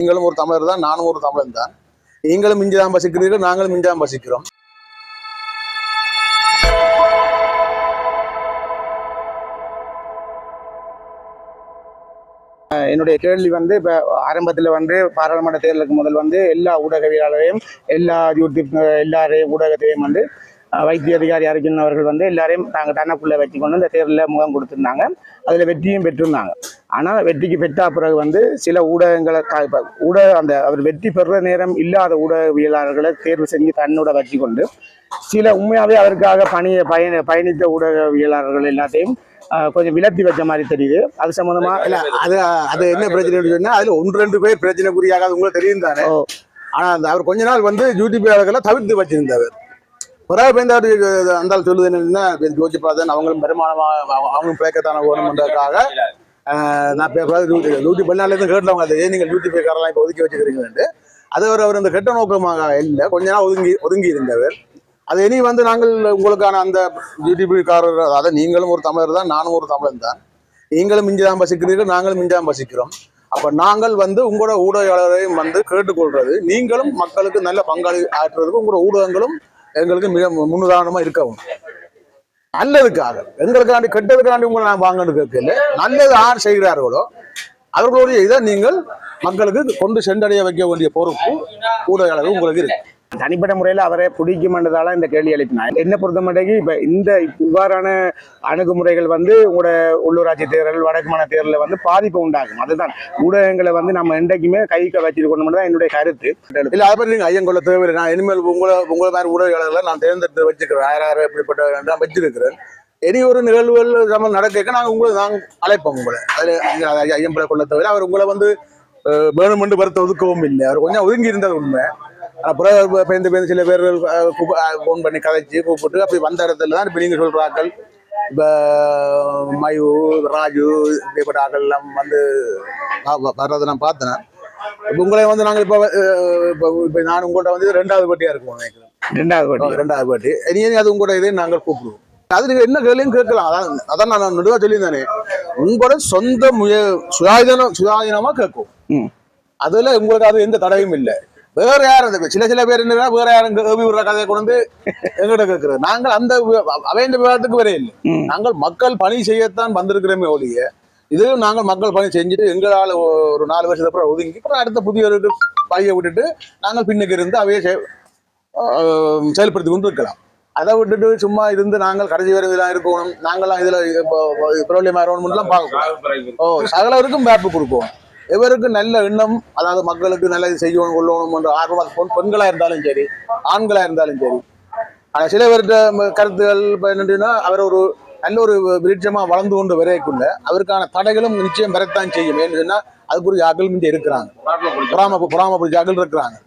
நீங்களும் ஒரு தமிழர் தான், நானும் ஒரு தமிழன் தான். நீங்களும் இஞ்சி தான் பசிக்கிறீர்கள், நாங்களும் இஞ்சி தான் பசிக்கிறோம். என்னுடைய கேள்வி வந்து இப்போ ஆரம்பத்தில் வந்து பாராளுமன்ற தேர்தலுக்கு முதல் வந்து எல்லா ஊடகவியலாளரையும் எல்லா யூடியூப் எல்லாரையும் ஊடகத்தையும் வந்து வைத்திய அதிகாரி அர்ஜுன் அவர்கள் வந்து எல்லாரையும் நாங்கள் தனக்குள்ளே வச்சுக்கொண்டு இந்த தேர்தலில் முகம் கொடுத்துருந்தாங்க. அதில் வெற்றியும் பெற்றிருந்தாங்க. ஆனால் வெற்றிக்கு பெற்ற பிறகு வந்து சில ஊடகங்களை அந்த அவர் வெற்றி பெறுற நேரம் இல்லாத ஊடகவியலாளர்களை தேர்வு செஞ்சு தன்னோட வச்சுக்கொண்டு சில உண்மையாகவே அவருக்காக பயணித்த ஊடகவியலாளர்கள் எல்லாத்தையும் கொஞ்சம் விலத்தி வச்ச மாதிரி தெரியுது. அது சம்பந்தமா இல்ல அது என்ன பிரச்சனை சொன்னா அதுல 1-2 பேர் பிரச்சனைக்குரியாக உங்களுக்கு தெரியும் தானே. ஆனா அவர் கொஞ்ச நாள் வந்து யூடியூப்களை தவிர்த்து வச்சிருந்தவர். பிறகு அந்த சொல்லுது என்னன்னா யோசிச்சு பார்த்தேன், அவங்களும் வருமானமா அவங்களும் பிழைக்கத்தான வேணும்ன்றதுக்காக நான் யூடியூப் வெளிநாட்டிலேருந்து கேட்டவங்க அதை ஏன் நீங்கள் யூடியூப் காரெல்லாம் இப்போ ஒதுக்கி வச்சுக்கிறீங்கன்னு. அது அவர் அந்த கெட்ட நோக்கமாக இல்லை, கொஞ்ச நாள் ஒதுங்கி இருந்தவர். அது இனி வந்து நாங்கள் உங்களுக்கான அந்த யூடியூப்காரர், அதாவது நீங்களும் ஒரு தமிழர் தான், நானும் ஒரு தமிழன் தான். நீங்களும் இஞ்சி தான் பசிக்கிறீர்கள், நாங்களும் இஞ்சி தான் பசிக்கிறோம். அப்ப நாங்கள் வந்து உங்களோட ஊடகங்களையும் வந்து கேட்டுக்கொள்றது, நீங்களும் மக்களுக்கு நல்ல பங்காளி ஆற்றுறதுக்கு உங்களோட ஊடகங்களும் எங்களுக்கு மிக முன்னுதாரணமா இருக்கவும். நல்லதுக்காக எங்களுக்காண்டி கெட்டதுக்காண்டி உங்களை நான் வாங்கன்னு கேட்கல. நல்லது யார் செய்கிறார்களோ அவர்களுடைய இதை நீங்கள் மக்களுக்கு கொண்டு சென்றடைய வைக்க வேண்டிய பொறுப்பு ஊடகங்களுக்கு உங்களுக்கு இருக்கு. தனிப்பட்ட முறையில் அவரை பிடிக்குமென்றதால இந்த கேள்வி எழுப்பினார். என்ன பொறுத்த மாட்டேங்கி இப்போ இந்த இவ்வாறான அணுகுமுறைகள் வந்து உங்களோட உள்ளூராட்சி தேர்தல் வடக்குமான தேர்தலில் வந்து பாதிப்பு உண்டாகும். அதுதான் ஊடகங்களை வந்து நம்ம என்றைக்குமே கைக்க வச்சிருக்கணும் தான் என்னுடைய கருத்து. இல்லை அதை பற்றி நீங்கள் ஐயங்கொள்ள தேவையில்லை. நான் இனிமேல் உங்களை மாதிரி ஊடகங்களை நான் தேர்ந்தெடுத்து வச்சுக்கிறேன். யார் எப்படிப்பட்ட நான் வச்சிருக்கிறேன். இனி ஒரு நிகழ்வுகள் நம்ம நடக்க நாங்கள் அழைப்போம் உங்களை. அதில் ஐயம்பளை கொள்ள தேவையில்லை. அவர் உங்களை வந்து வேணுமென்று வருத்த ஒதுக்கவும் இல்லை. அவர் கொஞ்சம் ஒதுங்கி இருந்தது உண்மை. அப்புறம் பேருந்து சில பேர் ஃபோன் பண்ணி கதைச்சி கூப்பிட்டு அப்படி வந்த இடத்துல தான் இப்போ நீங்கள் சொல்கிறாக்கள். இப்போ மயு ராஜு இப்படிப்பட்ட ஆக்கள் எல்லாம் வந்து வர்றதை நான் பார்த்தேன். இப்போ உங்களை வந்து நாங்கள் இப்போ நான் உங்கள்கிட்ட வந்து 2வது பேட்டியாக இருக்கோம் நினைக்கிறேன். 2வது பேட்டி இனி அது உங்களோட இதே நாங்கள் கூப்பிடுவோம். அது நீங்கள் என்ன கேள்வியும் கேட்கலாம். அதான் நான் நடுவாக சொல்லியிருந்தானே, உங்களோட சொந்த சுயாதீனமாக கேட்கும். அதில் உங்களுக்கு அது எந்த தடையும் இல்லை. வேற யாரும் சில பேர் என்ன வேற யாரும் ஏவி விடுற கதையை கொண்டு எங்கிட்ட கேட்கிறது. நாங்கள் அந்த அவைந்த விவாதத்துக்கு வரையே இல்லை. நாங்கள் மக்கள் பணி செய்யத்தான் வந்திருக்கிறோமே ஒழிய இதுவும் நாங்கள் மக்கள் பணி செஞ்சுட்டு எங்களால் ஒரு 4 வருஷத்துக்கு அப்புறம் ஒதுங்கி அப்புறம் அடுத்த புதியவருக்கு பணியை விட்டுட்டு நாங்கள் பின்னுக்கு இருந்து அவையை செயல்படுத்தி கொண்டு இருக்கலாம். அதை விட்டுட்டு சும்மா இருந்து நாங்கள் கடைசி வரை இதெல்லாம் இருக்கணும், நாங்கள்லாம் இதுல பிரபலியமாக இருக்கணும்லாம் பார்க்கணும். சகலருக்கும் பேப்பு கொடுப்போம். எவருக்கு நல்ல எண்ணம், அதாவது மக்களுக்கு நல்லது செய்யணும் கொள்ளணும் என்ற ஆர்வம், பெண்களா இருந்தாலும் சரி ஆண்களா இருந்தாலும் சரி. ஆனால் சில பேர்கிட்ட கருத்துகள் என்னன்னா அவர் ஒரு நல்ல ஒரு விருட்சமா வளர்ந்து கொண்டு வரையக்குள்ள அவருக்கான தடைகளும் நிச்சயம் வரத்தான் செய்யும். ஏன்னு சொன்னா அதுக்குரிய அகல் மிஞ்சி இருக்கிறாங்க, பொறாம புரிஞ்ச அகல் இருக்கிறாங்க.